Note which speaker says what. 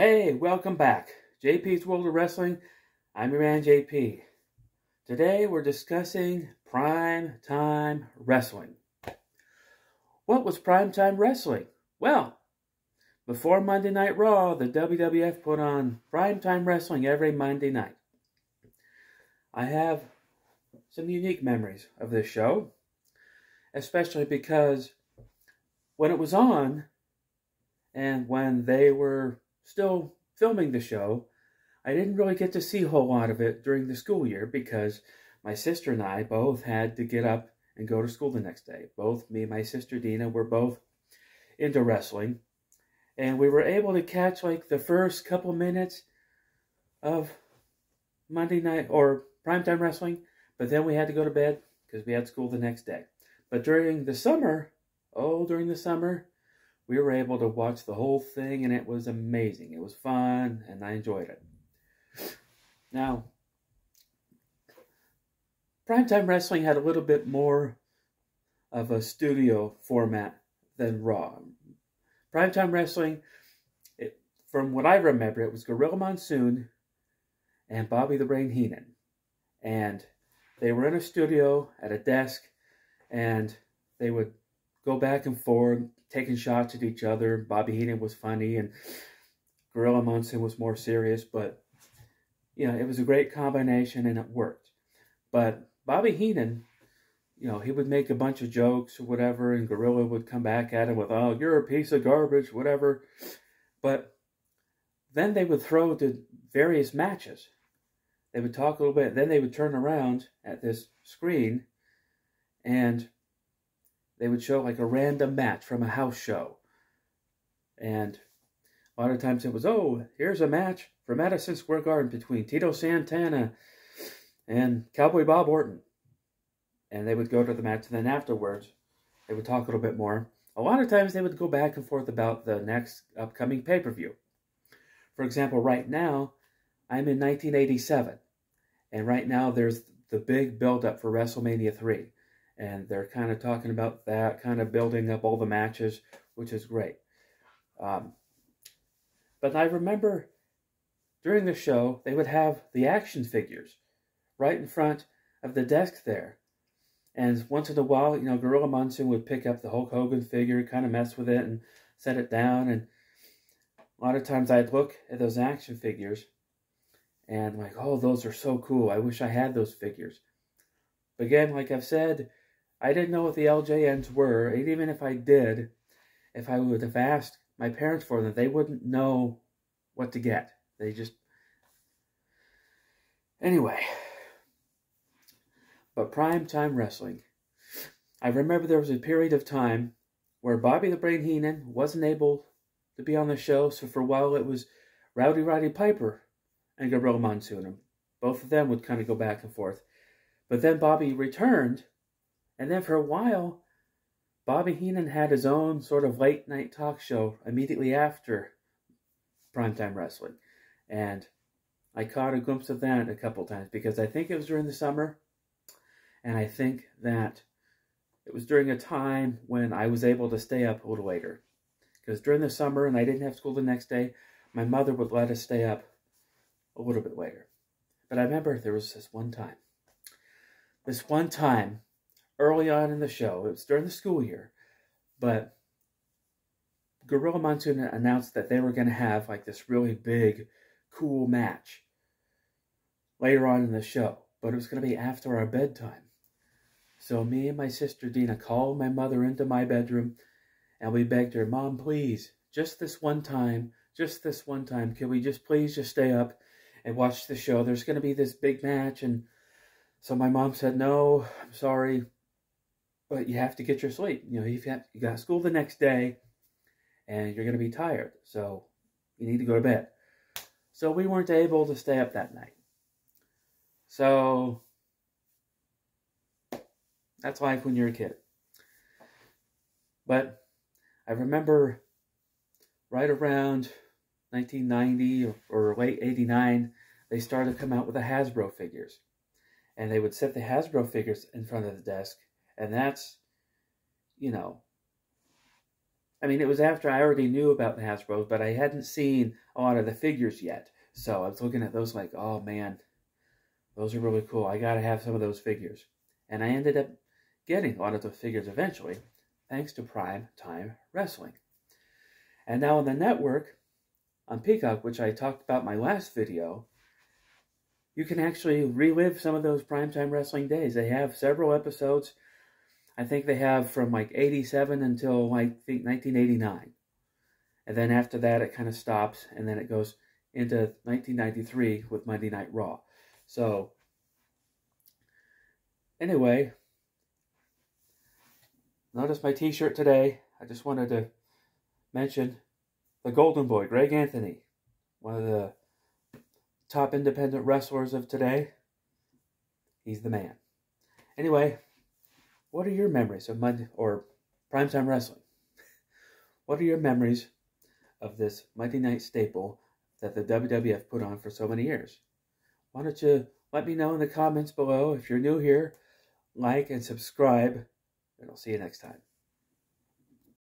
Speaker 1: Hey, welcome back. J.P.'s World of Wrestling. I'm your man, J.P. Today we're discussing prime time wrestling. What was prime time wrestling? Well, before Monday Night Raw, the WWF put on prime time wrestling every Monday night. I have some unique memories of this show, especially because when it was on and when they were still filming the show, I didn't really get to see a whole lot of it during the school year because my sister and I both had to get up and go to school the next day. Both me and my sister Dina were both into wrestling, and we were able to catch like the first couple minutes of Monday night or primetime wrestling, but then we had to go to bed because we had school the next day. But during the summer, we were able to watch the whole thing, and it was amazing. It was fun, and I enjoyed it. Now, primetime wrestling had a little bit more of a studio format than Raw. Primetime wrestling, from what I remember, it was Gorilla Monsoon and Bobby the Brain Heenan. And they were in a studio at a desk, and they would go back and forth, taking shots at each other. Bobby Heenan was funny, and Gorilla Monsoon was more serious, but it was a great combination, and it worked. But Bobby Heenan, he would make a bunch of jokes or whatever, and Gorilla would come back at him with, "Oh, you're a piece of garbage," whatever. But then they would throw to various matches. They would talk a little bit, then they would turn around at this screen, and they would show like a random match from a house show. And a lot of times it was, oh, here's a match from Madison Square Garden between Tito Santana and Cowboy Bob Orton. And they would go to the match, and then afterwards, they would talk a little bit more. A lot of times they would go back and forth about the next upcoming pay-per-view. For example, right now, I'm in 1987. And right now, there's the big build-up for WrestleMania 3. And they're kind of talking about that, kind of building up all the matches, which is great. But I remember during the show, they would have the action figures right in front of the desk there. And once in a while, Gorilla Monsoon would pick up the Hulk Hogan figure, kind of mess with it and set it down. And a lot of times I'd look at those action figures and like, oh, those are so cool. I wish I had those figures. But again, like I've said, I didn't know what the LJNs were. And even if I did, if I would have asked my parents for them, they wouldn't know what to get. They just... Anyway. But primetime wrestling. I remember there was a period of time where Bobby the Brain Heenan wasn't able to be on the show, so for a while it was Rowdy Roddy Piper and Gorilla Monsoon. Both of them would kind of go back and forth. But then Bobby returned, and then for a while, Bobby Heenan had his own sort of late-night talk show immediately after primetime wrestling. And I caught a glimpse of that a couple times because I think it was during the summer. And I think that it was during a time when I was able to stay up a little later. Because during the summer, and I didn't have school the next day, my mother would let us stay up a little bit later. But I remember there was this one time. This one time, early on in the show, it was during the school year, but Gorilla Monsoon announced that they were going to have like this really big, cool match later on in the show. But it was going to be after our bedtime. So me and my sister Dina called my mother into my bedroom, and we begged her, "Mom, please, just this one time, can we just please just stay up and watch the show? There's going to be this big match." And so my mom said, "No, I'm sorry, but you have to get your sleep. You got school the next day, and you're going to be tired, so you need to go to bed." So we weren't able to stay up that night. So that's life when you're a kid. But I remember right around 1990 or late 89, they started to come out with the Hasbro figures. And they would set the Hasbro figures in front of the desk. And that's, I mean, it was after I already knew about the Hasbros, but I hadn't seen a lot of the figures yet. So I was looking at those like, oh man, those are really cool. I gotta have some of those figures. And I ended up getting a lot of those figures eventually, thanks to Prime Time Wrestling. And now on the network, on Peacock, which I talked about in my last video, you can actually relive some of those Primetime Wrestling days. They have several episodes. I think they have from like 87 until I think 1989. And then after that, it kind of stops, and then it goes into 1993 with Monday Night Raw. So, anyway, notice my t-shirt today. I just wanted to mention the Golden Boy, Greg Anthony, one of the top independent wrestlers of today. He's the man. Anyway, what are your memories of Monday or Primetime Wrestling? What are your memories of this Monday night staple that the WWF put on for so many years? Why don't you let me know in the comments below. If you're new here, like and subscribe, and I'll see you next time.